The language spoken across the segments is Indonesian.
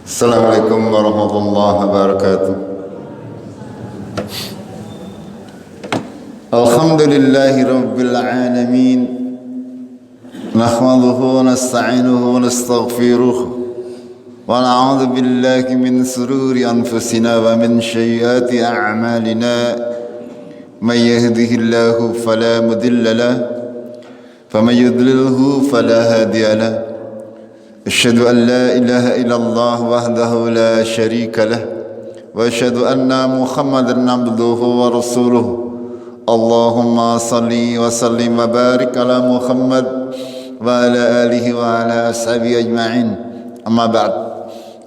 Assalamualaikum warahmatullahi wabarakatuh. Alhamdulillahi rabbil alamin. Nahmaduhu wa nasta'inuhu wa nastaghfiruh. Wa na'udzu billahi min sururi anfusina wa min sayyiati a'malina. May yahdihillahu fala mudilla lahu wa may yudlilhu fala hadiya lahu. أشهد أن لا إله إلا الله وحده لا شريك له وأشهد أن محمدا عبده ورسوله اللهم صل وسلم وبارك على محمد وعلى آله وعلى أصحابه أجمعين أما بعد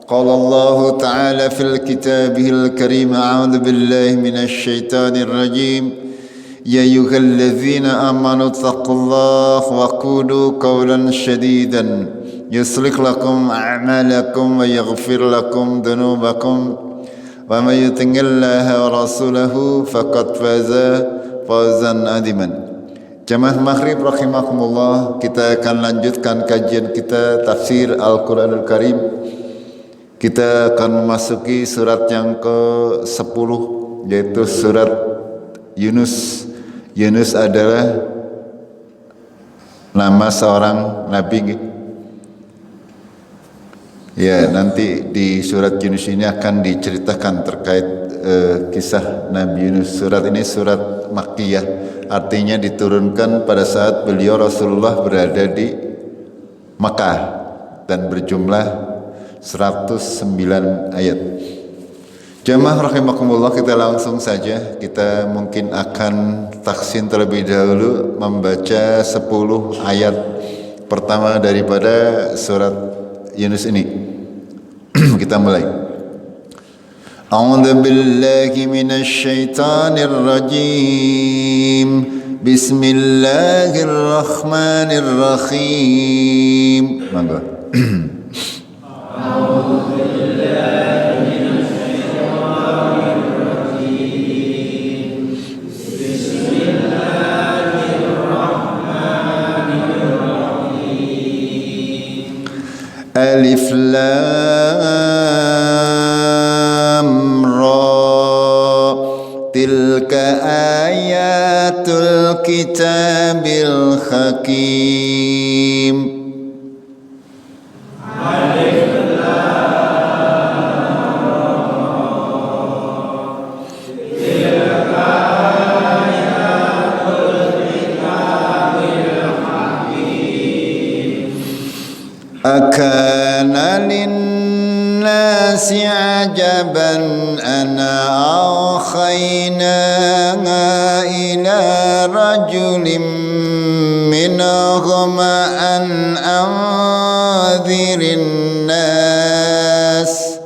قال الله تعالى في كتابه الكريم أعوذ بالله من الشيطان الرجيم يا أيها الذين آمنوا اتقوا الله وقولوا قولا شديدا يصلح لكم أعمالكم ويغفر لكم ذنوبكم ومن يطع الله ورسوله فقد فاز فوزا عظيما. Jamaah maghrib rahimakumullah, kita akan lanjutkan kajian kita tafsir Al-Quranul Karim. Kita akan memasuki surat yang ke-10, yaitu surat Yunus. Yunus adalah nama seorang nabi. Ya, nanti di surat Yunus ini akan diceritakan terkait kisah Nabi Yunus. Surat ini surat Makkiyah, artinya diturunkan pada saat beliau Rasulullah berada di Makkah dan berjumlah 109 ayat. Jamaah rahimakumullah, kita langsung saja. Kita mungkin akan taksin terlebih dahulu membaca 10 ayat pertama daripada surat Yunus ini. Kita mulai. A'udzu billahi minasy syaithanir rajim. Bismillahirrahmanirrahim. Monggo. A'udzu billahi minasy syaithanir rajim. Bismillahirrahmanirrahim. Alif Lam Ra. Tilka ayatul kitabil hakim. Alif Lam Ra. Tilka ayatul kitabil hakim. Akana linnasi ajaban ana awkhayna ila rajulin minhum an anzirin nas.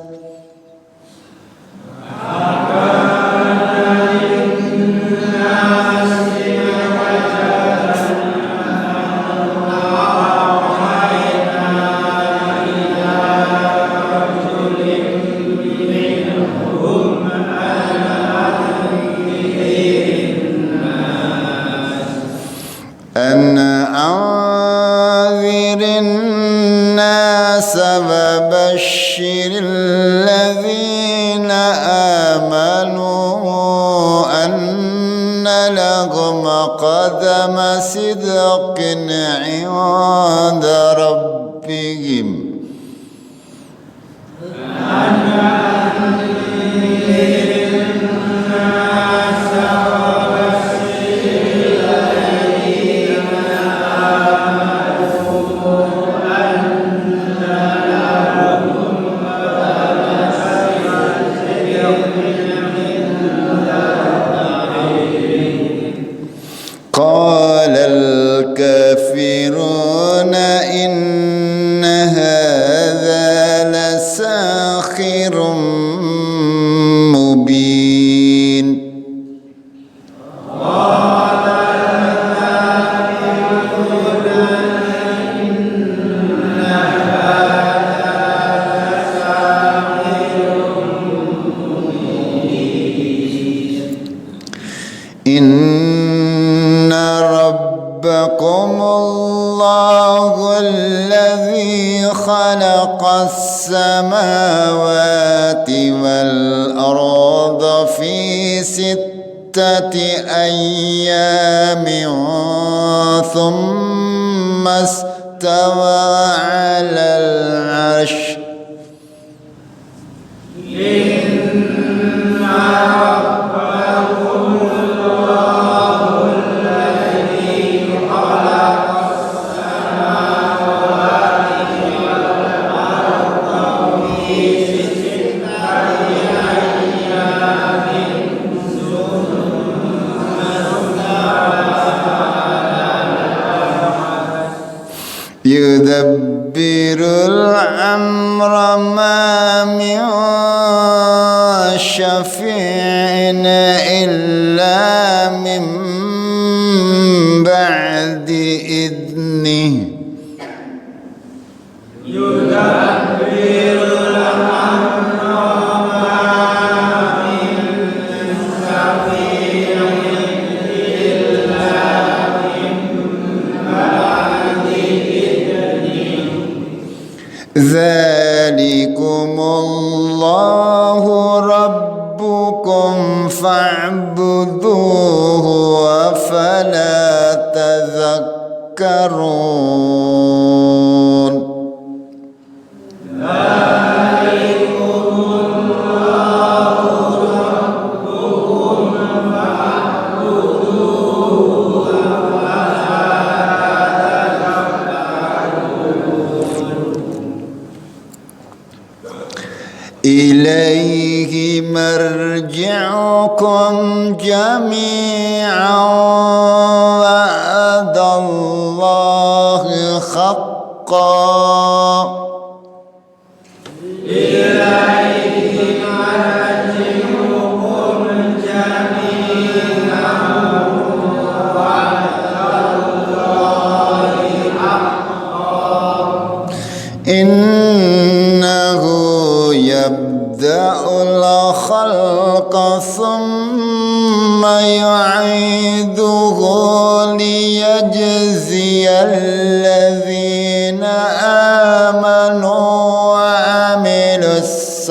وبشر الذين آمنوا أن لهم قدم صدق عند ربهم. قال الكافرون إن هذا لساحر مبين. إن ربكم الله الذي خلق السماوات السماوات والأرض في 6 أيام ثم استوى على العرش يدبر الأمر ما من شفيع إلا من بعد إذنه ذلكم الله ربكم فاعبدوه وفلا تذكرون إليه مرجعكم جميعا وعد الله حقا إنه يبدأ الخلق ثم يعيده ليجزي الذين آمنوا وعملوا الصالحات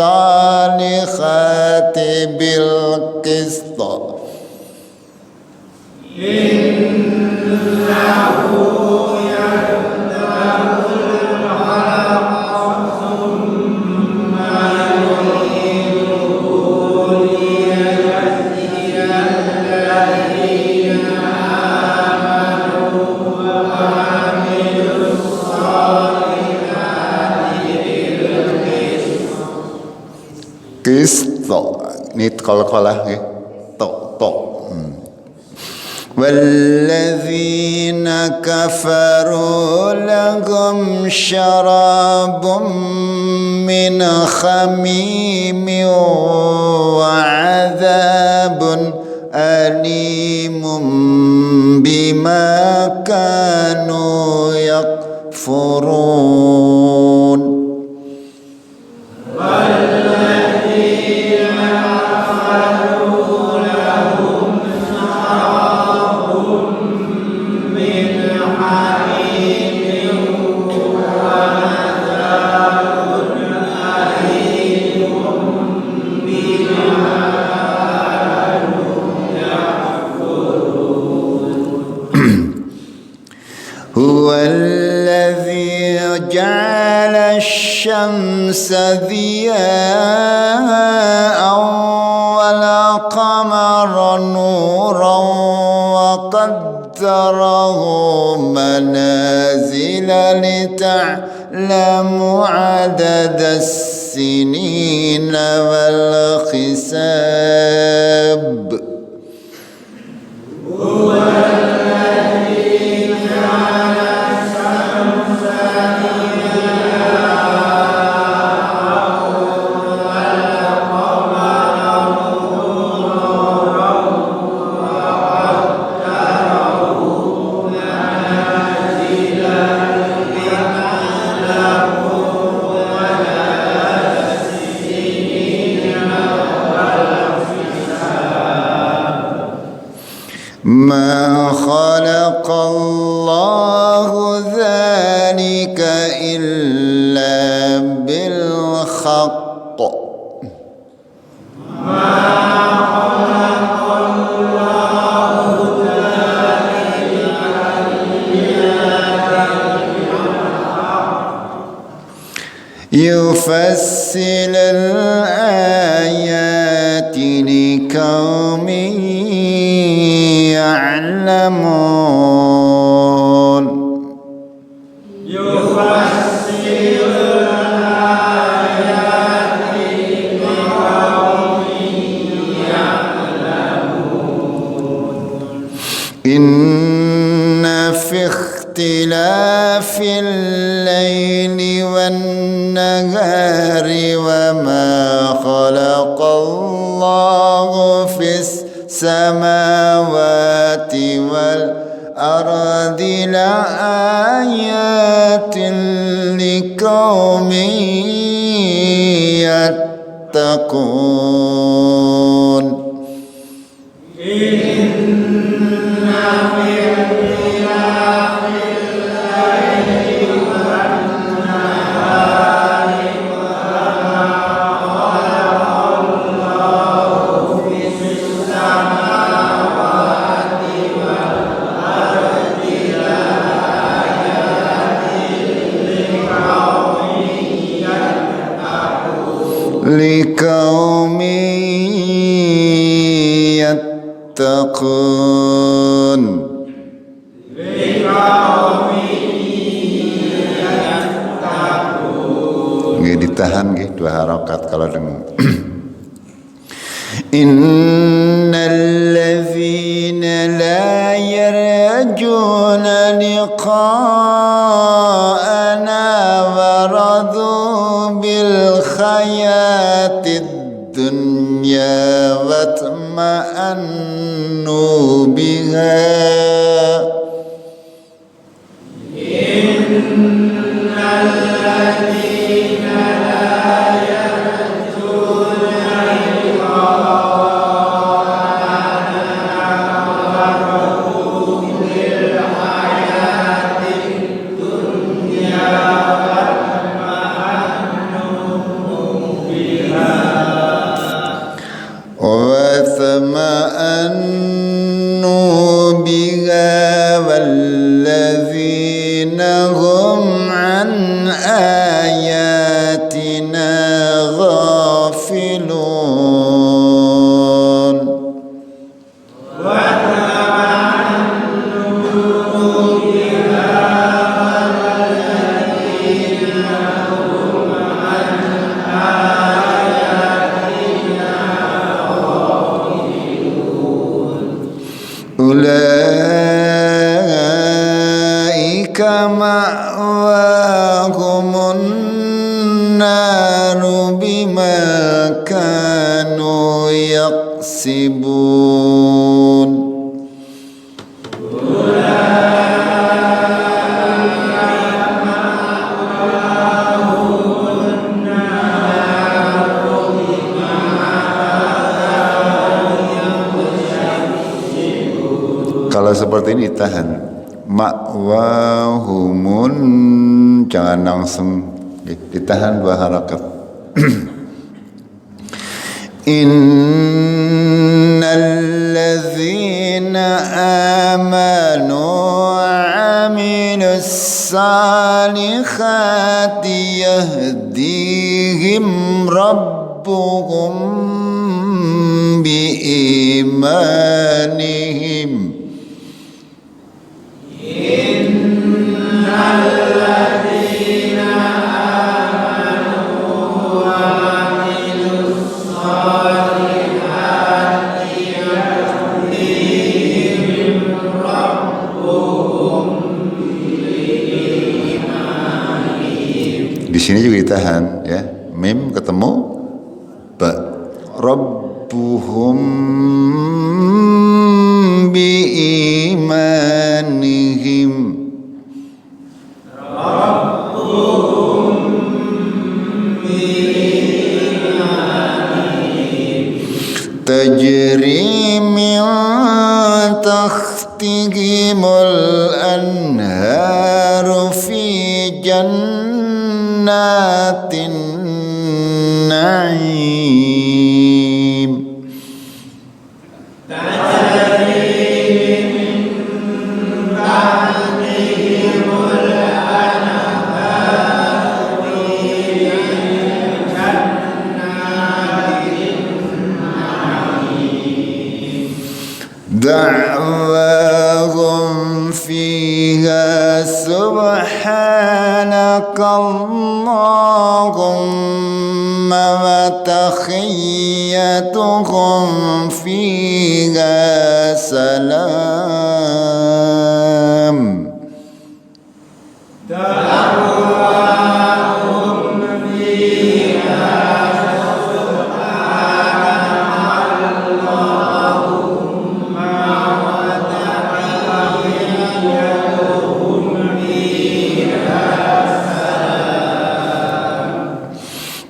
بالقسط قسط نتقلقله طق والذين كفروا لهم شراب من خميم وعذاب أليم بما كانوا يكفرون هو الذي جعل الشمس ضياء والقمر نورا وقدره منازل لتعلموا عدد السنين والحساب يفصل الآيات لقوم يعلمون إن في اختلاف الليل والنهار وما خلق الله في السماوات والأرض لآيات لقوم يتقون لقوم يتقون nggih ditahan nggih 2 harakat kalau dengan innal ladzina la yarjuna liqa'ana waradu bil khayatid dunya watma'annu biha والذين هم عن آياتنا غافلون أولئك مأواهم النار بما كانوا يكسبون Kalau seperti ini tahan ma'wahumun, jangan langsung ditahan 2 harakat. Innal ladzina amanu wa amilus salihati yahdihim rabbuhum biimanihim di sini juga ditahan ya, mim ketemu ba, rabbuhum biimanihim tajri min tahtihimul anharu fi jannatin na'im دعواهم فيها سبحانك اللهم وتحيتهم فيها سلام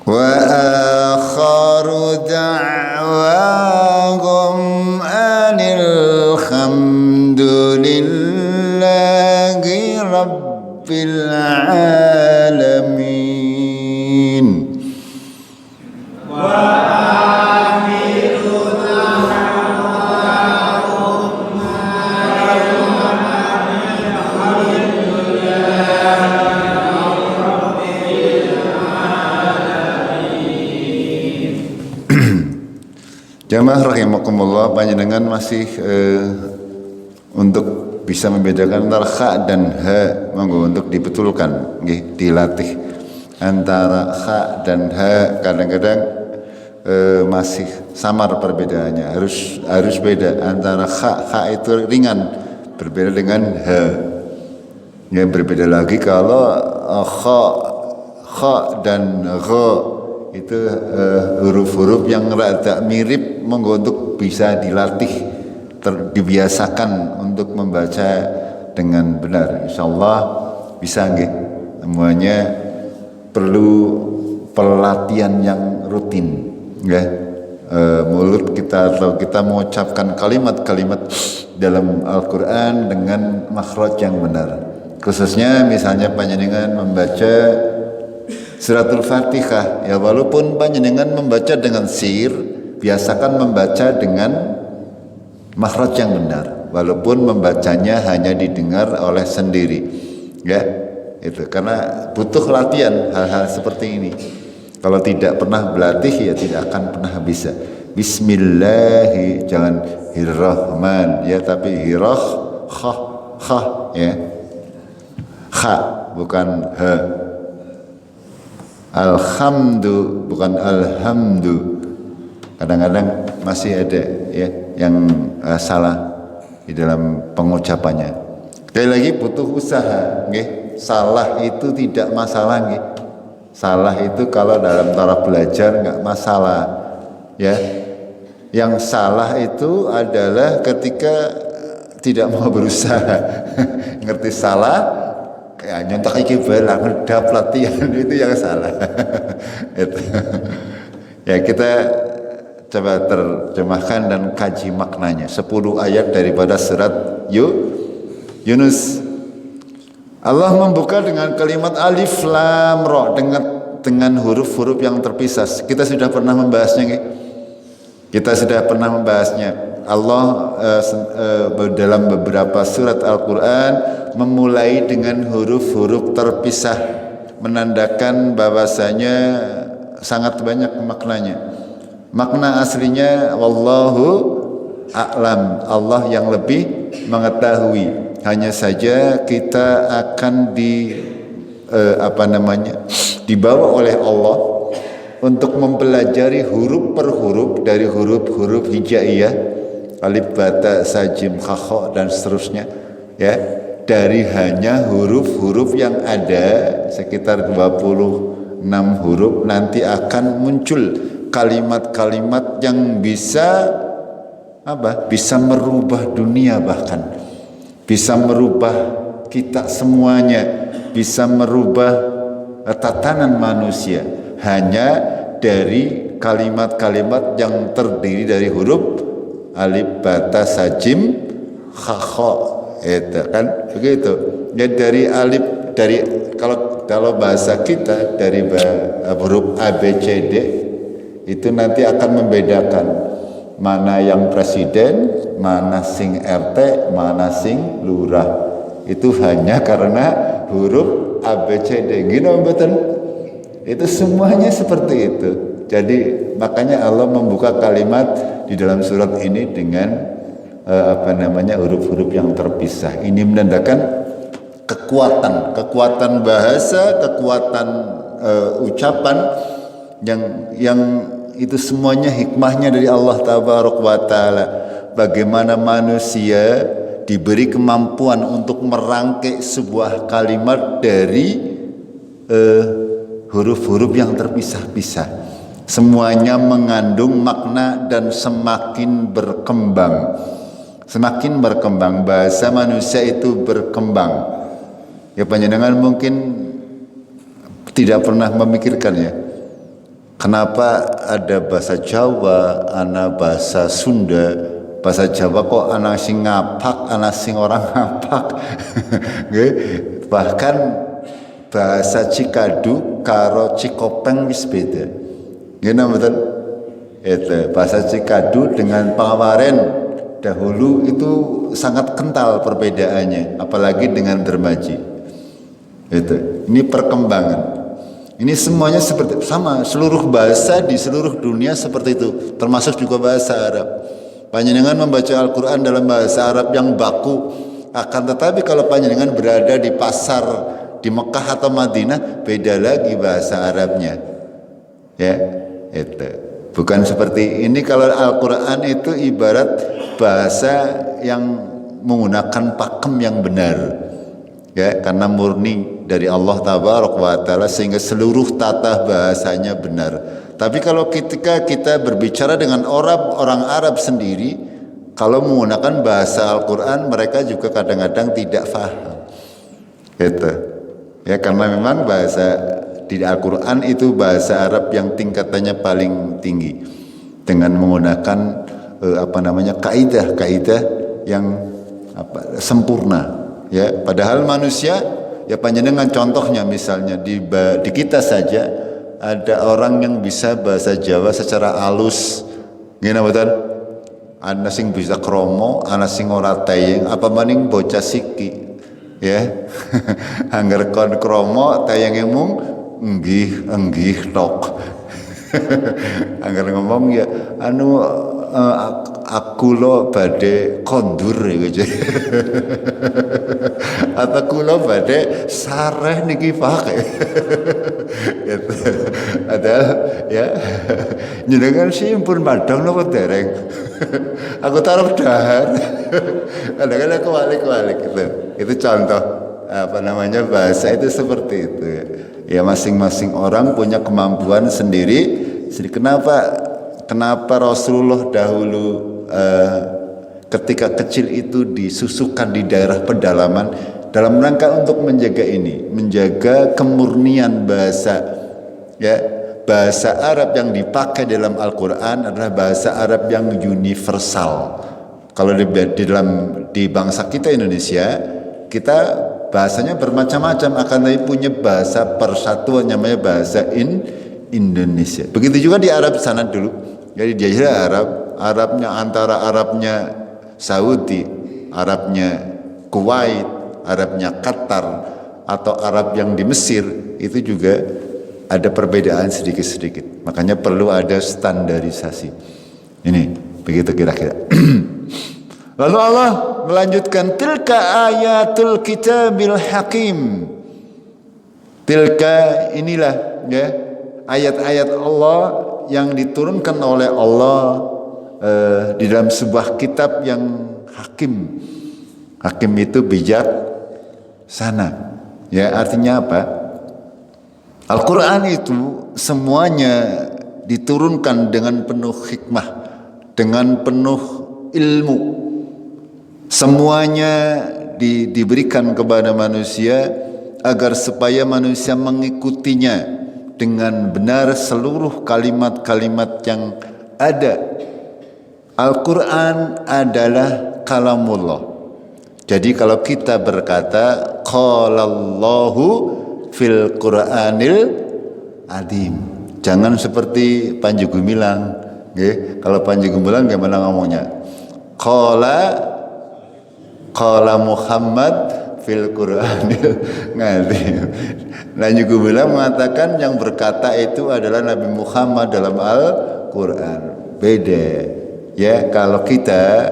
وآخر دعواهم أن الحمد لله رب العالمين Jamaah rahimakumullah, panjenengan masih untuk bisa membedakan antara kha dan ha, monggo untuk dibetulkan, nggih, dilatih antara kha dan ha. Kadang-kadang masih samar perbedaannya, harus beda antara kha itu ringan, berbeda dengan ha. Yang berbeda lagi kalau kha dan gha itu huruf-huruf yang rada mirip, monggo untuk bisa dilatih, dibiasakan untuk membaca dengan benar. Insyaallah bisa nggih. Semuanya perlu pelatihan yang rutin, nggih. Mulut kita atau kita mengucapkan kalimat-kalimat dalam Al-Qur'an dengan makhraj yang benar. Khususnya misalnya panjenengan membaca Suratul Fatihah, ya walaupun panjenengan membaca dengan sir, biasakan membaca dengan makhraj yang benar, walaupun membacanya hanya didengar oleh sendiri, ya itu karena butuh latihan hal-hal seperti ini. Kalau tidak pernah berlatih ya tidak akan pernah bisa. Bismillahi, jangan hirrahman ya, tapi hirah kha ya, kha bukan ha. Alhamdu bukan alhamdu. Kadang-kadang masih ada ya yang salah di dalam pengucapannya. Sekali lagi butuh usaha, nggih. Salah itu tidak masalah, nggih. Salah itu kalau dalam cara belajar enggak masalah. Ya. Yang salah itu adalah ketika tidak mau berusaha. Ngerti salah, ya nyontok iki bae ngedap latihan itu yang salah. Itu. Ya kita coba terjemahkan dan kaji maknanya. 10 ayat daripada surat Yunus. Allah membuka dengan kalimat alif lam ra, dengan huruf-huruf yang terpisah. Kita sudah pernah membahasnya, nggih. Kita sudah pernah membahasnya. Allah dalam beberapa surat Al-Quran memulai dengan huruf-huruf terpisah, menandakan bahwasanya sangat banyak maknanya. Makna aslinya wallahu a'lam, Allah yang lebih mengetahui. Hanya saja kita akan dibawa oleh Allah untuk mempelajari huruf per huruf dari huruf-huruf hijaiyah, alif, ba, ta, sa, jim, kha, kha dan seterusnya, ya, dari hanya huruf-huruf yang ada sekitar 26 huruf, nanti akan muncul kalimat-kalimat yang bisa bisa merubah dunia, bahkan bisa merubah kita semuanya, bisa merubah tatanan manusia hanya dari kalimat-kalimat yang terdiri dari huruf alif, ba, ta, sa, jim, kha, kha, itu kan begitu. Ya dari alif, dari kalau bahasa kita dari huruf A, B, C, D itu nanti akan membedakan mana yang presiden, mana sing RT, mana sing lurah. Itu hanya karena huruf A, B, C, D. Gini betul? Itu semuanya seperti itu. Jadi makanya Allah membuka kalimat di dalam surat ini dengan huruf-huruf yang terpisah. Ini menandakan kekuatan bahasa, kekuatan ucapan yang itu semuanya hikmahnya dari Allah Tabaraka wa Ta'ala. Bagaimana manusia diberi kemampuan untuk merangkai sebuah kalimat dari huruf-huruf yang terpisah-pisah. Semuanya mengandung makna dan semakin berkembang. Semakin berkembang, bahasa manusia itu berkembang. Ya, panjenengan mungkin tidak pernah memikirkannya. Kenapa ada bahasa Jawa, ana bahasa Sunda, bahasa Jawa kok ana sing ngapak, ana sing orang ngapak. Bahkan bahasa Cikadu karo Cikopeng wis beda. Nggih betul? Itu bahasa Cikadu dengan Pangawaren dahulu itu sangat kental perbedaannya, apalagi dengan Dermaji. Itu. Ini perkembangan. Ini semuanya seperti sama, seluruh bahasa di seluruh dunia seperti itu, termasuk juga bahasa Arab. Panjenengan membaca Al-Quran dalam bahasa Arab yang baku, akan tetapi kalau panjenengan berada di pasar di Mekah atau Madinah, beda lagi bahasa Arabnya. Ya, itu. Bukan seperti ini. Kalau Al-Quran itu ibarat bahasa yang menggunakan pakem yang benar. Ya, karena murni dari Allah Tabaraka wa Ta'ala sehingga seluruh tata bahasanya benar. Tapi kalau ketika kita berbicara dengan orang Arab sendiri, kalau menggunakan bahasa Al-Quran, mereka juga kadang-kadang tidak paham. Gitu. Ya, karena memang bahasa di Al-Quran itu bahasa Arab yang tingkatannya paling tinggi, dengan menggunakan kaidah-kaidah yang sempurna. Ya, padahal manusia, ya panjenengan contohnya misalnya di kita saja ada orang yang bisa bahasa Jawa secara halus. Ngene betul? Ana sing bisa kromo, ana sing ora tayeng, apa maning bocah siki. Ya. Angger kon kromo tayenge mung enggih tok. Angger ngomong ya aku lo badhe kondur gitu. Atau kulo badhe sareh niki Pak. Gitu. Padahal ya jenengan sih pun madang napa dereng. Aku taruh dahar. Kadang-kadang aku balik gitu. Itu contoh bahasa itu seperti itu. Ya, masing-masing orang punya kemampuan sendiri. Jadi kenapa Rasulullah dahulu ketika kecil itu disusukan di daerah pedalaman dalam rangka untuk menjaga kemurnian bahasa. Ya, bahasa Arab yang dipakai dalam Al-Quran adalah bahasa Arab yang universal. Kalau di bangsa kita Indonesia, kita bahasanya bermacam-macam, akan tapi punya bahasa persatuan namanya bahasa Indonesia. Begitu juga di Arab sana dulu. Jadi di Arabnya antara Arabnya Saudi, Arabnya Kuwait, Arabnya Qatar, atau Arab yang di Mesir, itu juga ada perbedaan sedikit-sedikit. Makanya perlu ada standarisasi. Ini begitu kira-kira. Lalu Allah melanjutkan, tilka ayatul kitabil hakim. Tilka inilah ya ayat-ayat Allah yang diturunkan oleh Allah di dalam sebuah kitab yang hakim. Hakim itu bijak sana. Ya, artinya apa? Al-Quran itu semuanya diturunkan dengan penuh hikmah, dengan penuh ilmu. Semuanya diberikan kepada manusia agar supaya manusia mengikutinya dengan benar seluruh kalimat-kalimat yang ada. Al-Quran adalah kalamullah. Jadi kalau kita berkata qalallahu fil Qur'anil adim, jangan seperti Panji Gumilang. Kalau Panji Gumilang gimana ngomongnya? Qala Muhammad fil Qur'anil ngadim. Panji Gumilang mengatakan yang berkata itu adalah Nabi Muhammad dalam Al-Quran. Beda. Ya, kalau kita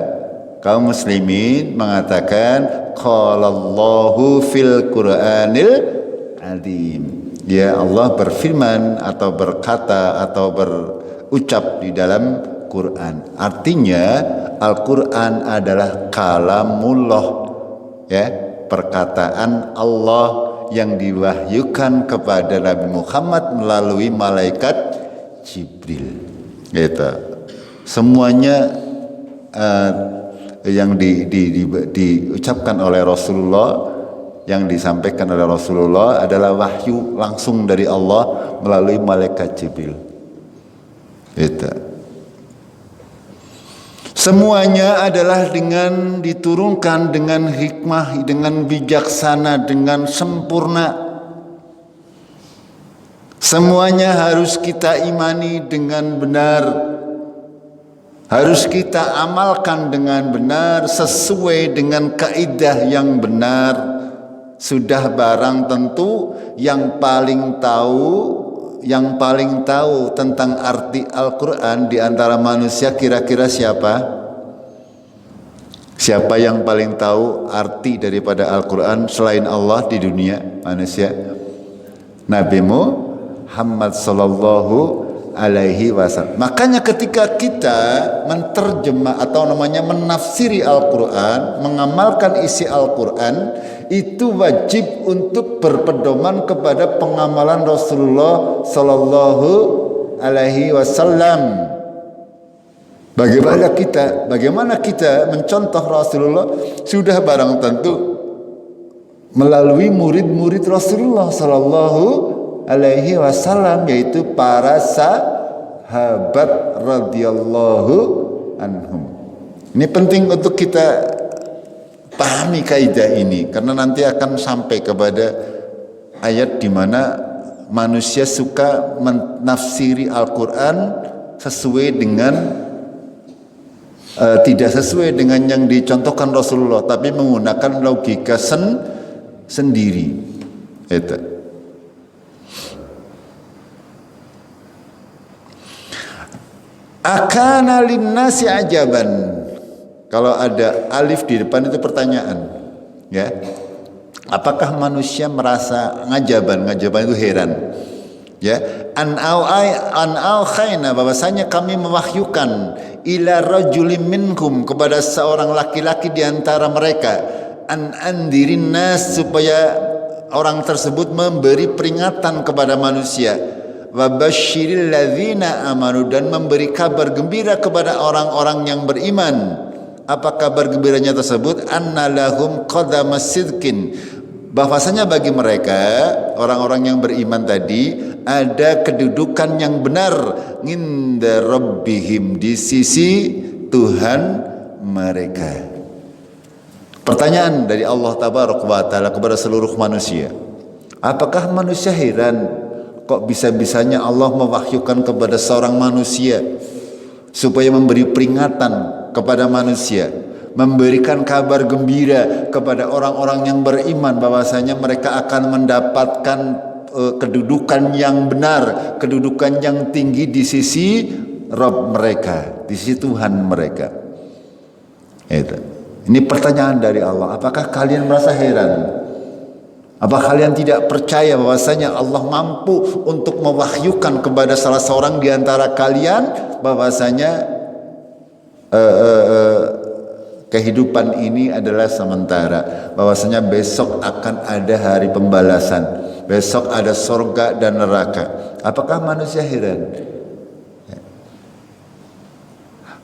kaum muslimin mengatakan qalallahu fil Qur'anil azim. Ya, Allah berfirman atau berkata atau berucap di dalam Quran. Artinya Al-Quran adalah kalamullah, ya, perkataan Allah yang diwahyukan kepada Nabi Muhammad melalui malaikat Jibril. Gitu. Semuanya yang diucapkan oleh Rasulullah, yang disampaikan oleh Rasulullah adalah wahyu langsung dari Allah melalui malaikat Jibril. Gitu. Semuanya adalah dengan diturunkan dengan hikmah, dengan bijaksana, dengan sempurna. Semuanya harus kita imani dengan benar, harus kita amalkan dengan benar sesuai dengan kaidah yang benar. Sudah barang tentu yang paling tahu tentang arti Al-Quran di antara manusia kira-kira siapa? Siapa yang paling tahu arti daripada Al-Quran selain Allah di dunia manusia? Nabi Muhammad sallallahu alaihi wasallam. Makanya ketika kita menterjemah atau menafsiri Al-Quran, mengamalkan isi Al-Quran, itu wajib untuk berpedoman kepada pengamalan Rasulullah sallallahu alaihi wasallam. Bagaimana kita mencontoh Rasulullah? Sudah barang tentu melalui murid-murid Rasulullah sallallahu alaihi wasallam, yaitu para sahabat radhiyallahu anhum. Ini penting untuk kita pahami kaidah ini, karena nanti akan sampai kepada ayat di mana manusia suka menafsiri Al-Quran sesuai dengan tidak sesuai dengan yang dicontohkan Rasulullah, tapi menggunakan logika sendiri. Itu. Akana linnasi ajaban. Kalau ada alif di depan itu pertanyaan, ya. Apakah manusia merasa ngajaban? Ngajaban itu heran, ya. An khayna, bahwasanya kami mewahyukan ila rajulin minkum, kepada seorang laki-laki di antara mereka, an andirin nas, supaya orang tersebut memberi peringatan kepada manusia, wa basyiril ladzina amanu, dan memberi kabar gembira kepada orang-orang yang beriman. Apa kabar gembiranya tersebut? Anna lahum qadama sidqin, bahwasanya bagi mereka orang-orang yang beriman tadi ada kedudukan yang benar inda rabbihim, di sisi Tuhan mereka. Pertanyaan dari Allah tabaraka wa taala kepada seluruh manusia. Apakah manusia heran kok bisa-bisanya Allah mewahyukan kepada seorang manusia supaya memberi peringatan kepada manusia, memberikan kabar gembira kepada orang-orang yang beriman bahwasanya mereka akan mendapatkan kedudukan yang benar, kedudukan yang tinggi di sisi Rabb mereka, di sisi Tuhan mereka. Itu. Ini pertanyaan dari Allah. Apakah kalian merasa heran? Apa kalian tidak percaya bahwasanya Allah mampu untuk mewahyukan kepada salah seorang di antara kalian bahwasanya kehidupan ini adalah sementara, bahwasanya besok akan ada hari pembalasan, besok ada surga dan neraka? Apakah manusia heran?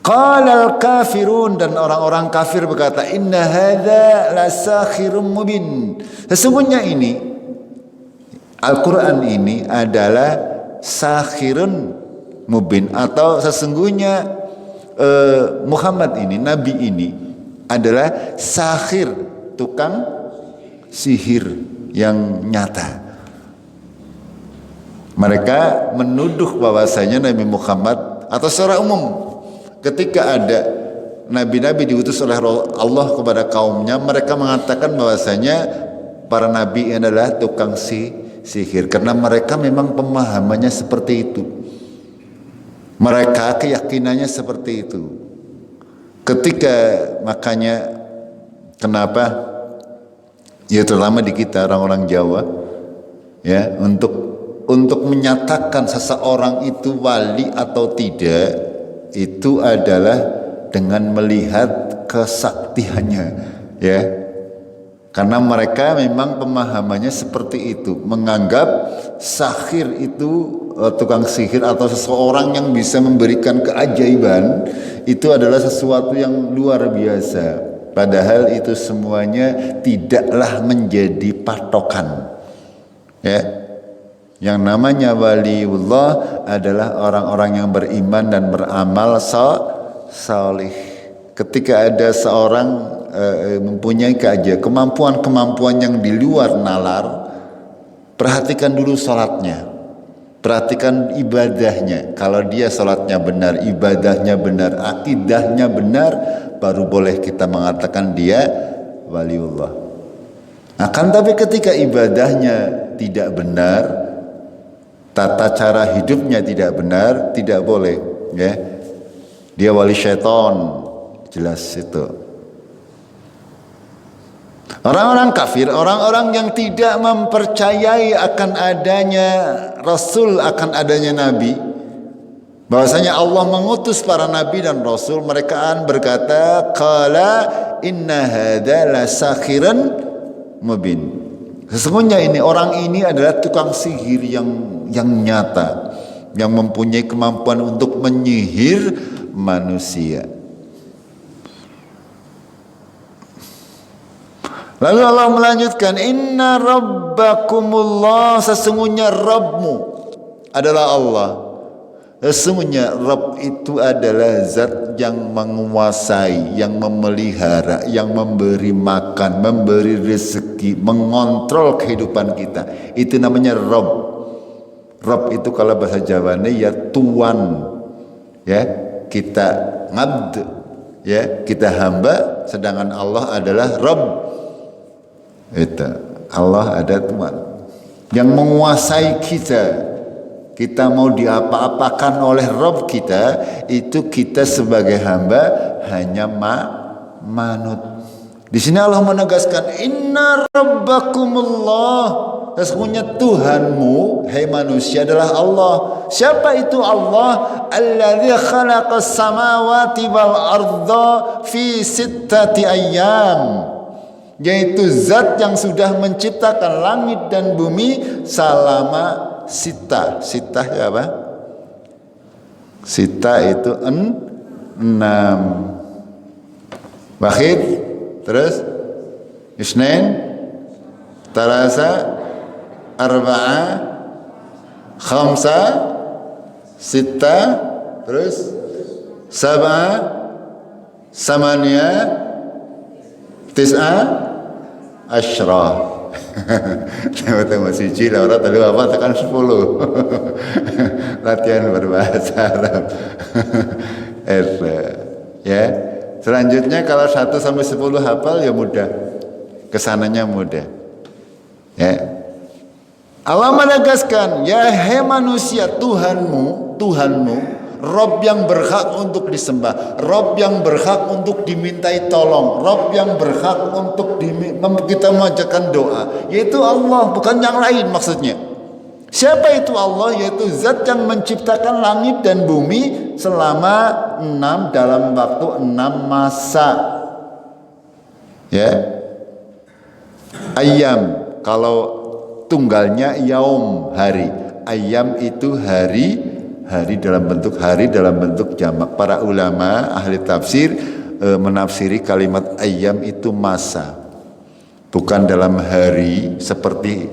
Qalal kafirun, dan orang-orang kafir berkata, inna hadza lasakhirun mubin, sesungguhnya ini Al-Quran ini adalah sakhirun mubin, atau sesungguhnya Muhammad ini, Nabi ini adalah sakhir, tukang sihir yang nyata. Mereka menuduh bahwasanya Nabi Muhammad, atau secara umum ketika ada nabi-nabi diutus oleh Allah kepada kaumnya, mereka mengatakan bahwasanya para nabi adalah tukang sihir, karena mereka memang pemahamannya seperti itu. Mereka keyakinannya seperti itu. Ketika makanya kenapa ya terutama di kita orang-orang Jawa ya untuk menyatakan seseorang itu wali atau tidak itu adalah dengan melihat kesaktiannya ya. Karena mereka memang pemahamannya seperti itu, menganggap sahir itu tukang sihir atau seseorang yang bisa memberikan keajaiban itu adalah sesuatu yang luar biasa. Padahal itu semuanya tidaklah menjadi patokan. Ya. Yang namanya waliullah adalah orang-orang yang beriman dan beramal salih. Ketika ada seorang mempunyai kemampuan yang di luar nalar, perhatikan dulu sholatnya, perhatikan ibadahnya. Kalau dia sholatnya benar, ibadahnya benar, akidahnya benar, baru boleh kita mengatakan dia waliullah. Akan tapi ketika ibadahnya tidak benar, tata cara hidupnya tidak benar, tidak boleh ya. Dia wali syaitan, jelas itu. Orang-orang kafir, orang-orang yang tidak mempercayai akan adanya Rasul, akan adanya Nabi, bahwasanya Allah mengutus para Nabi dan Rasul, mereka berkata, qala inna hadza la sakhiran mubin. Sesungguhnya orang ini adalah tukang sihir yang nyata, yang mempunyai kemampuan untuk menyihir manusia. Lalu Allah melanjutkan, inna rabbakumullah, sesungguhnya Rabbmu adalah Allah. Sesungguhnya Rabb itu adalah zat yang menguasai, yang memelihara, yang memberi makan, memberi rezeki, mengontrol kehidupan kita. Itu namanya Rabb. Rabb itu kalau bahasa Jawanya ya tuan. Ya, kita ngabd, ya, kita hamba, sedangkan Allah adalah Rabb. Itu Allah ada Tuhan yang menguasai kita. Kita mau diapa-apakan oleh Rabb kita, itu kita sebagai hamba hanya manut. Di sini Allah menegaskan, inna rabbakumullah, sesungguhnya Tuhanmu, hai manusia, adalah Allah. Siapa itu Allah? Alladzi khalaqas samawati wal arda fi sittati ayyam, yaitu zat yang sudah menciptakan langit dan bumi selama sita ya apa? Sita itu 6. Wahid, terus Isnain, Talasa, Arba'a, Khamsa, Sita, terus Sab'a, Samania, Tis'a, Asyrah. Tengok siji lah orang tadi apa tekan 10. Latihan berbahasa Arab. Ya. Selanjutnya kalau 1 sampai 10 hafal ya mudah. Kesananya mudah. Ya. Allah menegaskan, ya hai manusia, Tuhanmu, Rabb yang berhak untuk disembah, Rabb yang berhak untuk dimintai tolong, Rabb yang berhak untuk kita memanjatkan doa, yaitu Allah, bukan yang lain maksudnya. Siapa itu Allah? Yaitu zat yang menciptakan langit dan bumi selama 6 dalam waktu 6 masa. Ya. Ayyam, kalau tunggalnya yaum, hari. Ayyam itu hari dalam bentuk jamak. Para ulama ahli tafsir menafsiri kalimat ayyam itu masa, bukan dalam hari seperti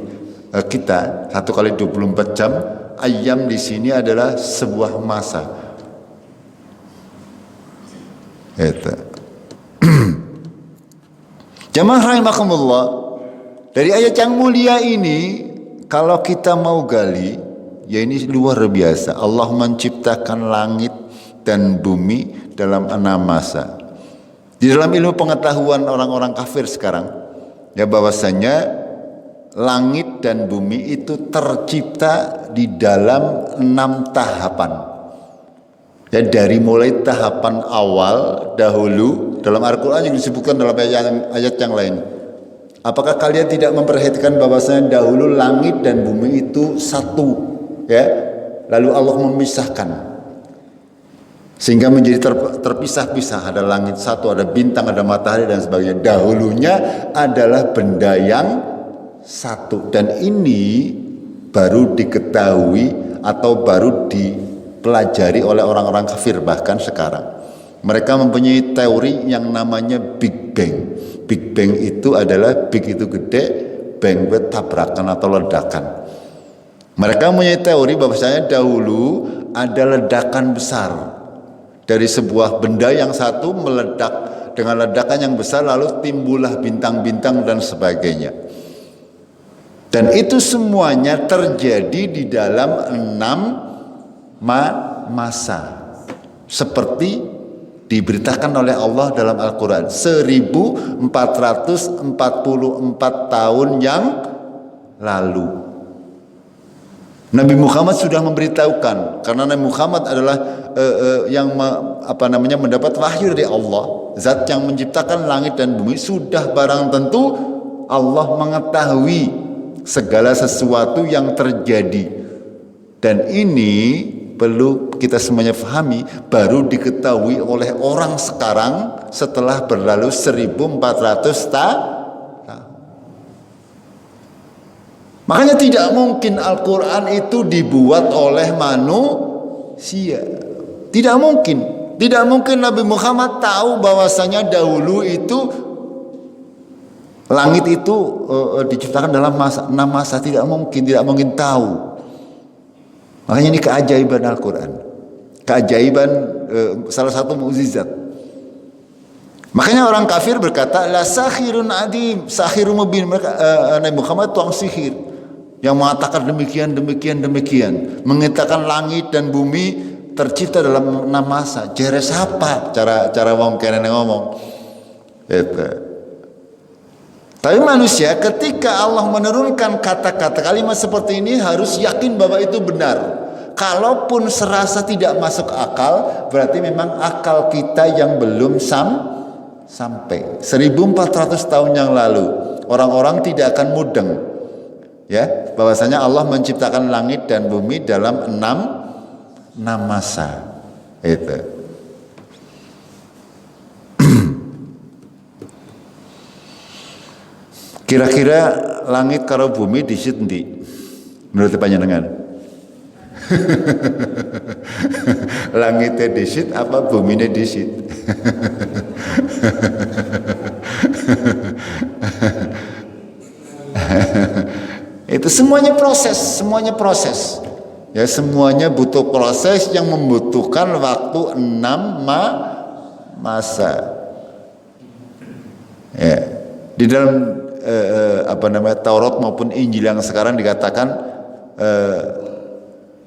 kita 1 kali 24 jam. Ayyam di sini adalah sebuah masa. Itu. Jamaah rahimakumullah, dari ayat yang mulia ini kalau kita mau gali, ya ini luar biasa. Allah menciptakan langit dan bumi dalam 6 masa. Di dalam ilmu pengetahuan orang-orang kafir sekarang, ya bahwasanya langit dan bumi itu tercipta di dalam 6 tahapan. Ya, dari mulai tahapan awal dahulu dalam Al-Quran yang disebutkan dalam ayat yang lain. Apakah kalian tidak memperhatikan bahwasanya dahulu langit dan bumi itu satu, ya? Lalu Allah memisahkan sehingga menjadi terpisah-pisah. Ada langit satu, ada bintang, ada matahari dan sebagainya. Dahulunya adalah benda yang satu, dan ini baru diketahui atau baru dipelajari oleh orang-orang kafir bahkan sekarang. Mereka mempunyai teori yang namanya Big Bang. Big Bang itu adalah big itu gede, bang itu tabrakan atau ledakan. Mereka mempunyai teori bahwasanya dahulu ada ledakan besar dari sebuah benda yang satu meledak dengan ledakan yang besar, lalu timbullah bintang-bintang dan sebagainya. Dan itu semuanya terjadi di dalam 6 masa seperti diberitakan oleh Allah dalam Al-Quran. 1444 tahun yang lalu Nabi Muhammad sudah memberitahukan, karena Nabi Muhammad adalah mendapat wahyu dari Allah, zat yang menciptakan langit dan bumi. Sudah barang tentu Allah mengetahui segala sesuatu yang terjadi, dan ini perlu kita semuanya pahami, baru diketahui oleh orang sekarang setelah berlalu 1400 tahun. Makanya tidak mungkin Al-Quran itu dibuat oleh manusia. Tidak mungkin. Tidak mungkin Nabi Muhammad tahu bahwasanya dahulu itu langit itu diciptakan dalam 6 masa. Tidak mungkin tahu. Makanya ini keajaiban Al-Quran, keajaiban, salah satu mukjizat. Makanya orang kafir berkata, la sahirun adim, sahirun mubin. Nabi Muhammad tuang sihir yang mengatakan demikian, mengatakan langit dan bumi tercipta dalam 6 masa. Jeres apa cara wong kene ngomong itu. Tapi manusia ketika Allah menurunkan kata-kata kalimat seperti ini harus yakin bahwa itu benar. Kalaupun serasa tidak masuk akal, berarti memang akal kita yang belum sampai. 1400 tahun yang lalu orang-orang tidak akan mudeng, ya, bahwasanya Allah menciptakan langit dan bumi dalam 6 masa. Itu. Kira-kira langit karo bumi disit endi? Menurut panjenengan? Langitnya disit apa buminya disit? Itu semuanya proses. Ya, semuanya butuh proses yang membutuhkan waktu 6 masa. Ya, di dalam Taurat maupun Injil yang sekarang dikatakan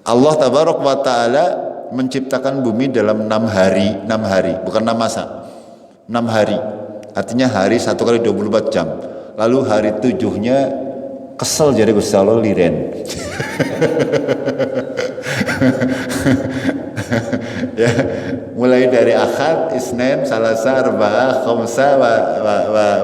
Allah tabarok wa ta'ala menciptakan bumi dalam 6 hari, bukan 6 masa, 6 hari. Artinya hari 1 kali 24 jam. Lalu hari 7-nya kesel jadi Gusti Allah liren. Ya, mulai dari Ahad, Isnin, Salasa, Arba'ah, Khamsa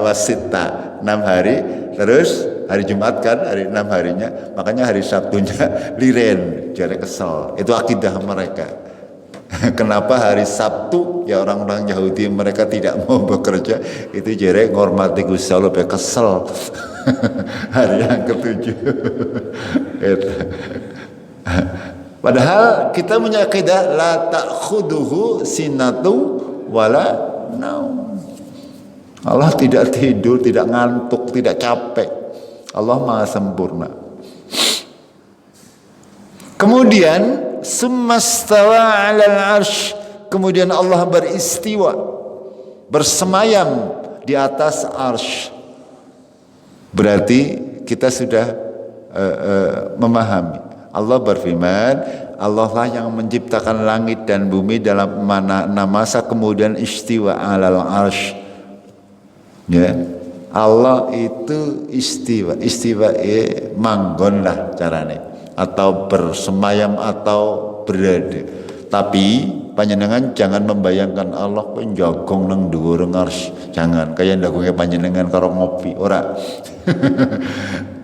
wa Sitta. 6 hari, terus hari Jumat kan hari 6 harinya, makanya hari Sabtunya liren, jadi kesel. Itu akidah mereka. Kenapa hari Sabtu ya orang-orang Yahudi mereka tidak mau bekerja, itu jadi ngormati Gusti Allah, kesel. Hari yang ke-7. Padahal kita punya akidah la ta'khuduhu sinatu wala naum. Allah tidak tidur, tidak ngantuk, tidak capek. Allah Maha sempurna. Kemudian summastawa 'alal 'arsy, kemudian Allah beristiwa, bersemayam di atas arsy. Berarti kita sudah memahami. Allah berfirman, Allah lah yang menciptakan langit dan bumi dalam 6 masa, kemudian istiwa 'alal 'arsy. Ya, Allah itu istiwa manggon lah carane, atau bersemayam atau berada. Tapi panjenengan jangan membayangkan Allah kok njagong nang dhuwur ngarsy. Jangan kaya ndagonge panjenengan karo ngopi, ora.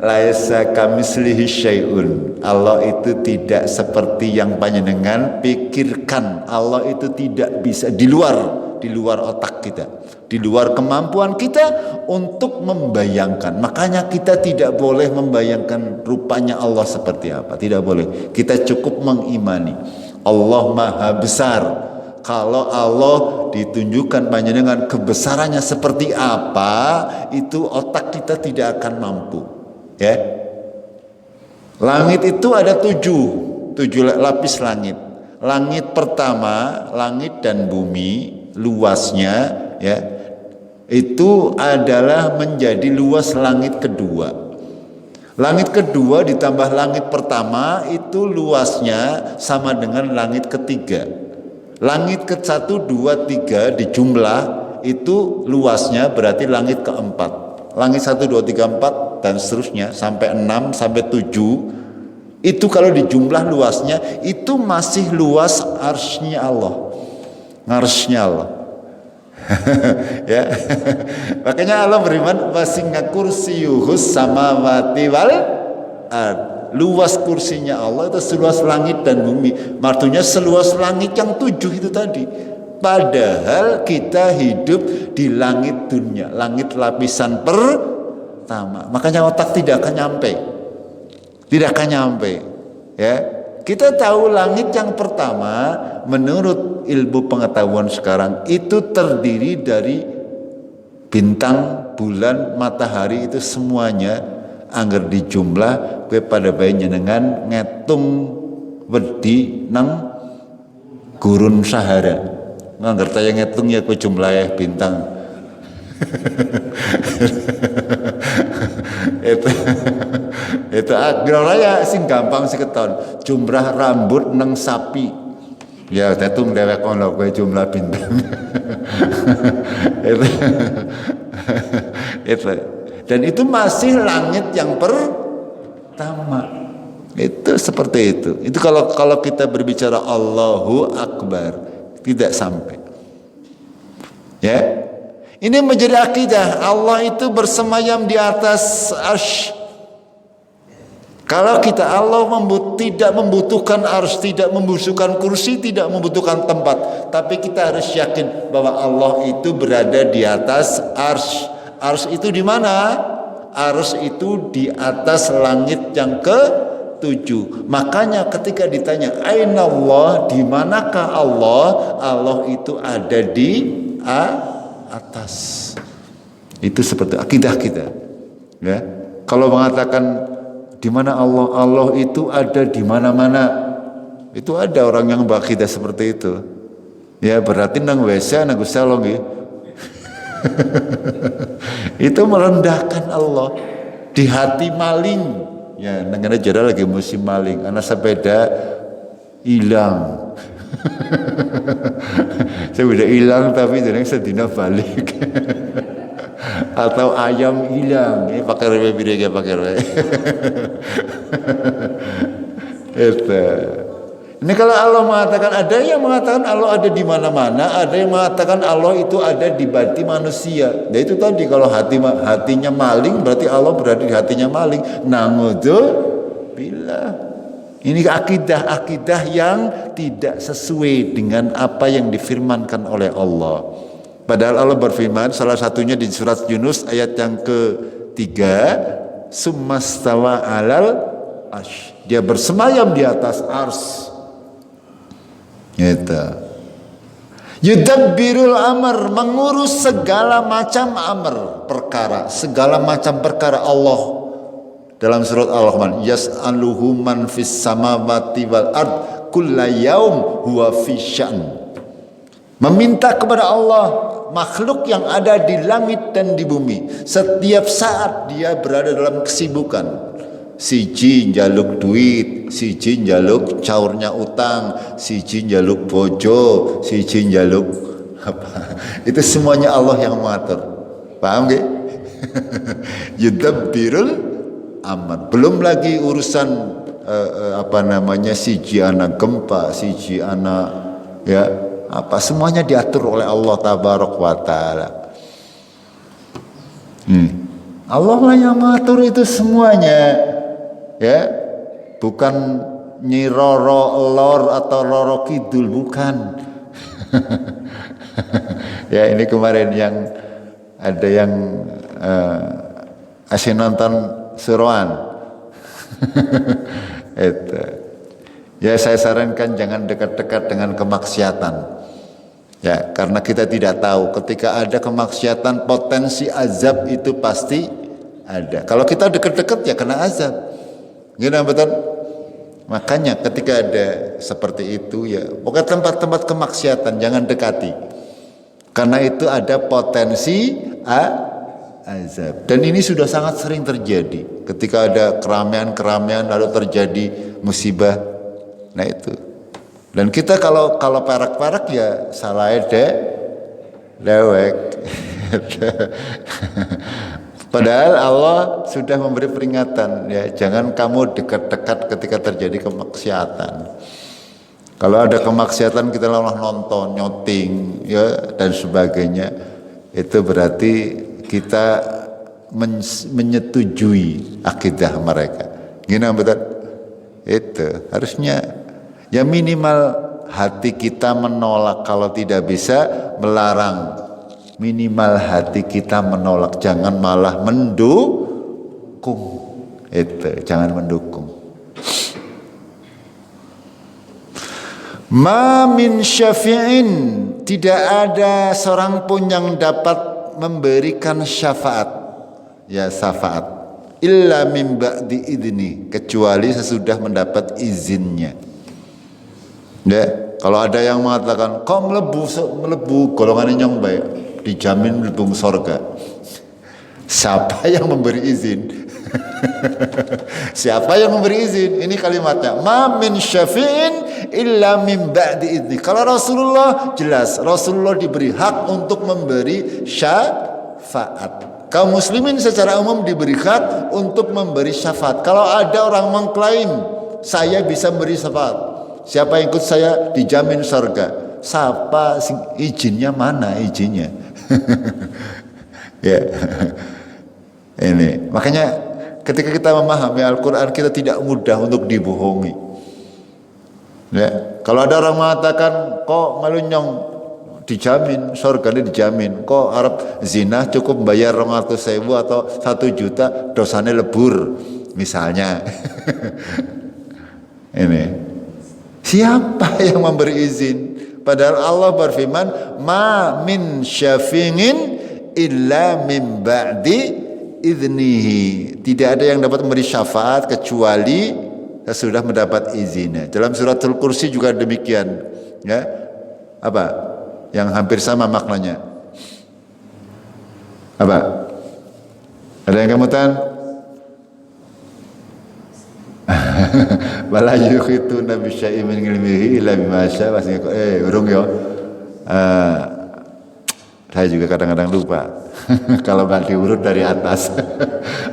Laisa kamislihi syai'un. Allah itu tidak seperti yang panjenengan pikirkan. Allah itu tidak bisa di luar otak kita, di luar kemampuan kita untuk membayangkan. Makanya kita tidak boleh membayangkan rupanya Allah seperti apa, tidak boleh. Kita cukup mengimani Allah Maha Besar. Kalau Allah ditunjukkan panjenengan kebesarannya seperti apa, itu otak kita tidak akan mampu. Ya, langit itu ada tujuh lapis langit. Langit pertama, langit dan bumi luasnya, ya, itu adalah menjadi luas langit kedua. Langit kedua ditambah langit pertama itu luasnya sama dengan langit ketiga. Langit ke 1, 2, 3 dijumlah itu luasnya berarti langit keempat. Langit 1, 2, 3, 4 dan seterusnya sampai 6 sampai 7 itu kalau dijumlah luasnya itu masih luas arsy-Nya Allah. Ngarsy-Nya Allah. Ya. Makanya Allah beriman wasinga kursiyuhus samawati wal ard. Luas kursinya Allah itu seluas langit dan bumi. Artinya seluas langit yang 7 itu tadi. Padahal kita hidup di langit dunia, langit lapisan pertama. Makanya otak tidak akan nyampe. Tidak akan nyampe. Ya. Kita tahu langit yang pertama menurut ilmu pengetahuan sekarang itu terdiri dari bintang, bulan, matahari itu semuanya angger dijumlah kowe pada bae nyenengan ngitung wedi nang gurun Sahara. Ngangger taya ngitung ya kowe jumlah bintang. itu agra sing gampang siketon jumlah rambut nang sapi. Ya tetung dewek kono kowe jumlah bintang. itu dan itu masih langit yang pertama. Itu seperti itu. Itu kalau kita berbicara Allahu Akbar tidak sampai. Ya. Ini menjadi akidah Allah itu bersemayam di atas arsy. Kalau kita Allah tidak membutuhkan arsy, tidak membutuhkan kursi, tidak membutuhkan tempat, tapi kita harus yakin bahwa Allah itu berada di atas arsy. Arsy itu di mana? Arsy itu di atas langit yang ke-7. Makanya ketika ditanya aina Allah, di manakah Allah? Allah itu ada di atas. Itu seperti akidah kita. Ya. Kalau mengatakan di mana Allah? Allah itu ada di mana-mana. Itu ada orang yang berakidah seperti itu. Ya berarti nang WC nang salong ya. Itu merendahkan Allah. Di hati maling. Ya, nang jera lagi musim maling. Anak sepeda hilang. Saya udah hilang tapi jeneng sedina balik. Atau ayam hilang, ini pakai rewe birega pakai rewe. Ini kalau Allah mengatakan, ada yang mengatakan Allah ada di mana-mana, ada yang mengatakan Allah itu ada di hati manusia. Nah itu tadi kalau hatinya maling berarti Allah berada di hatinya maling. Na'udzubillah. Ini akidah yang tidak sesuai dengan apa yang difirmankan oleh Allah. Padahal Allah berfirman salah satunya di surat Yunus ayat yang ke-3, summastawa alal arsy. Dia bersemayam di atas arsy. Gitu. Yudabbirul amr, mengurus segala macam perkara, segala macam perkara Allah. Dalam surat Al-Rahman, yas'aluhu man fis samawati wal ard kullayaum huwa fi sya'n. Meminta kepada Allah makhluk yang ada di langit dan di bumi. Setiap saat dia berada dalam kesibukan. Siji njaluk duit, siji njaluk caurnya utang, siji njaluk bojo, siji njaluk apa. Itu semuanya Allah yang mengatur. Paham nggih? Yudabbirul amr. Belum lagi urusan siji anak gempa, siji anak Ya, apa semuanya diatur oleh Allah tabaraka wa taala. Allah lah yang mengatur itu semuanya. Ya, bukan Nyi Roro Lor atau Roro Kidul, bukan. Ya, ini kemarin yang ada yang asyik nonton Suruhan. Itu. Ya, saya sarankan jangan dekat-dekat dengan kemaksiatan. Ya, karena kita tidak tahu ketika ada kemaksiatan potensi azab itu pasti ada. Kalau kita dekat-dekat ya kena azab. Gimana betul? Makanya ketika ada seperti itu ya, pokoknya tempat-tempat kemaksiatan jangan dekati. Karena itu ada potensi azab. Dan ini sudah sangat sering terjadi. Ketika ada keramaian-keramaian lalu terjadi musibah. Nah itu. Dan kita kalau perak-perak ya salah dewek. Padahal Allah sudah memberi peringatan ya, jangan kamu dekat-dekat ketika terjadi kemaksiatan. Kalau ada kemaksiatan kita malah nonton, nyoting ya dan sebagainya. Itu berarti kita menyetujui akidah mereka. Gimana betul? Itu harusnya ya minimal hati kita menolak, kalau tidak bisa melarang. Minimal hati kita menolak, jangan malah mendukung. Itu, jangan mendukung. Ma min syafi'in, tidak ada seorang pun yang dapat memberikan syafaat. Ya, syafaat. Illa min ba'di idni, kecuali sesudah mendapat izinnya. Ya, kalau ada yang mengatakan kau melebu golongan yang baik, dijamin mlebu surga. Siapa yang memberi izin? Siapa yang memberi izin? Ini kalimatnya. Ma min syafi'in illa min ba'di idni. Kalau Rasulullah jelas, Rasulullah diberi hak untuk memberi syafaat. Kaum muslimin secara umum diberi hak untuk memberi syafaat. Kalau ada orang mengklaim saya bisa memberi syafaat, siapa yang ikut saya dijamin surga. Siapa izinnya, mana izinnya? Ya. Ini makanya ketika kita memahami Al-Quran kita tidak mudah untuk dibohongi. Ya. Kalau ada orang mengatakan kok malunyong dijamin surga, ini dijamin, kok Arab zina cukup bayar 200.000 atau 1 juta dosanya lebur misalnya. Ini siapa yang memberi izin? Padahal Allah berfirman, ma min syafi'in illa min ba'di idnihi. Tidak ada yang dapat memberi syafaat kecuali sudah mendapat izinnya. Dalam suratul kursi juga demikian. Ya, apa? Yang hampir sama maknanya. Apa? Ada yang kamu tahu? Wala yuhituna bi syai'in min ilmihi illa bima syaa. Urung yo. Saya juga kadang-kadang lupa. Kalau nggak diurut dari atas.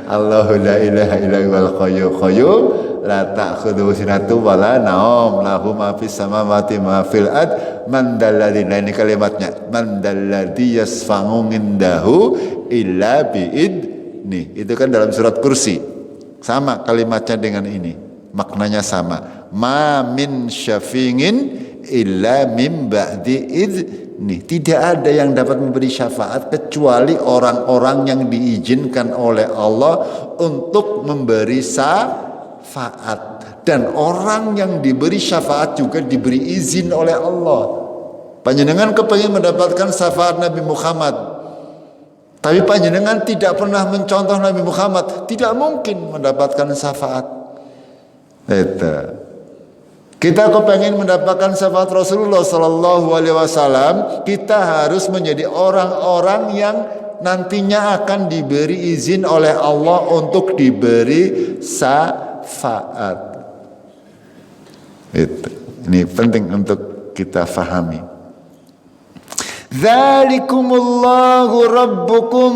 Allahu la ilaha illa huwal qayyum la ta'khudhuhu sinatun wa la naum lahu ma fis samawati ma fil ard man dalladzi, ini kalimatnya, man dalladzi yasfa'u indahu illa bi'idni. Itu kan dalam surat kursi. Sama kalimatnya dengan ini, maknanya sama. Ma min syafi'in illa min ba'di idni. Tidak ada yang dapat memberi syafaat kecuali orang-orang yang diizinkan oleh Allah untuk memberi syafaat. Dan orang yang diberi syafaat juga diberi izin oleh Allah. Panjenengan kepengin mendapatkan syafaat Nabi Muhammad, tapi panjenengan tidak pernah mencontoh Nabi Muhammad, tidak mungkin mendapatkan syafaat. Itu. Kita kepengen mendapatkan syafaat Rasulullah Sallallahu Alaihi Wasallam, kita harus menjadi orang-orang yang nantinya akan diberi izin oleh Allah untuk diberi syafaat. Itu. Ini penting untuk kita fahami. Dzalikumullahu rabbukum.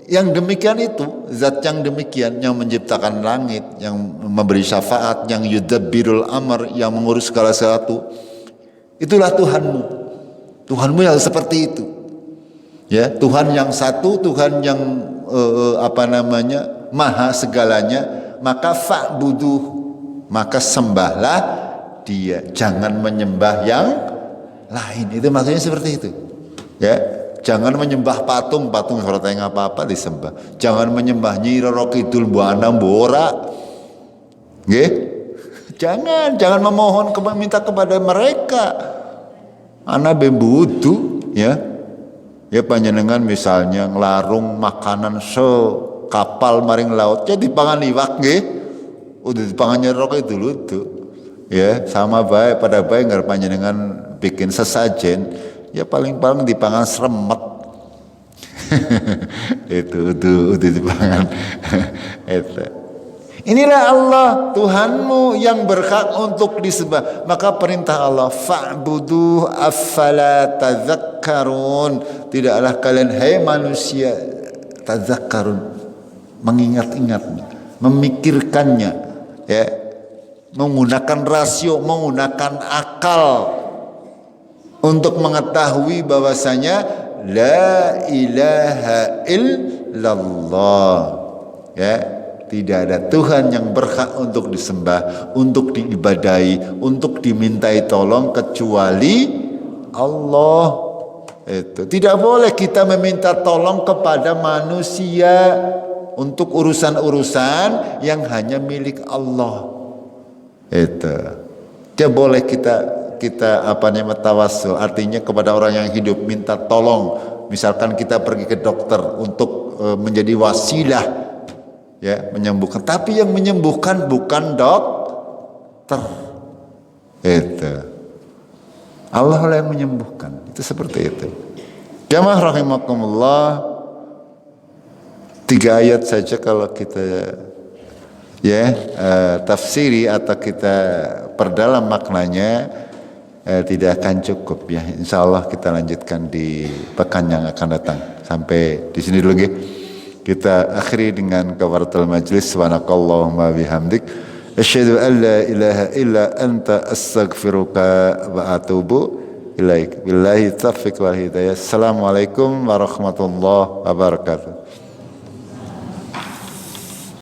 Yang demikian itu, zat yang demikian, yang menciptakan langit, yang memberi syafaat, yang yudabbirul amr, yang mengurus segala sesuatu. Itulah Tuhanmu. Tuhanmu yang seperti itu. Ya, Tuhan yang satu, Tuhan yang maha segalanya, maka fa'buduh, maka sembahlah dia, jangan menyembah yang lain. Itu maksudnya seperti itu. Ya, jangan menyembah patung suratnya apa-apa disembah. Jangan menyembah Nyi Roro Kidul Buana Bora. Nggih? Jangan memohon minta kepada mereka. Ana bembudu, ya. Ya panjenengan misalnya ngelarung makanan kapal maring laut jadi pangan iwak nggih. Udah dipangan Roro Kidul itu. Ya, sama baik pada baik nggak panjenengan bikin sesajen, ya paling-paling dipangan seremet. itu dipangan. Itu. Inilah Allah Tuhanmu yang berhak untuk disembah. Maka perintah Allah, fa'budu afala tadzakkarun. Tidaklah kalian hai manusia tadzakkarun, mengingat-ingat, memikirkannya, ya, menggunakan rasio, menggunakan akal untuk mengetahui bahwasanya la ilaha illallah, ya, tidak ada Tuhan yang berhak untuk disembah, untuk diibadahi, untuk dimintai tolong kecuali Allah. Itu tidak boleh kita meminta tolong kepada manusia untuk urusan-urusan yang hanya milik Allah. Itu dia boleh kita tawassul, artinya kepada orang yang hidup minta tolong. Misalkan kita pergi ke dokter untuk menjadi wasilah, ya, menyembuhkan. Tapi yang menyembuhkan bukan dokter. Itu Allah lah yang menyembuhkan. Itu seperti itu. Jamaah rahimakumullah, 3 ayat saja kalau kita tafsiri atau kita perdalam maknanya tidak akan cukup, ya. Insya Allah kita lanjutkan di pekan yang akan datang. Sampai di sini dulu, nggih. Kita akhiri dengan kafaratul majlis. Subhanakallahumma bihamdik asyhadu an la ilaha illa anta astaghfiruka wa atubu ilaik. Billahi taufiq wal hidayah. Assalamualaikum warahmatullahi wabarakatuh.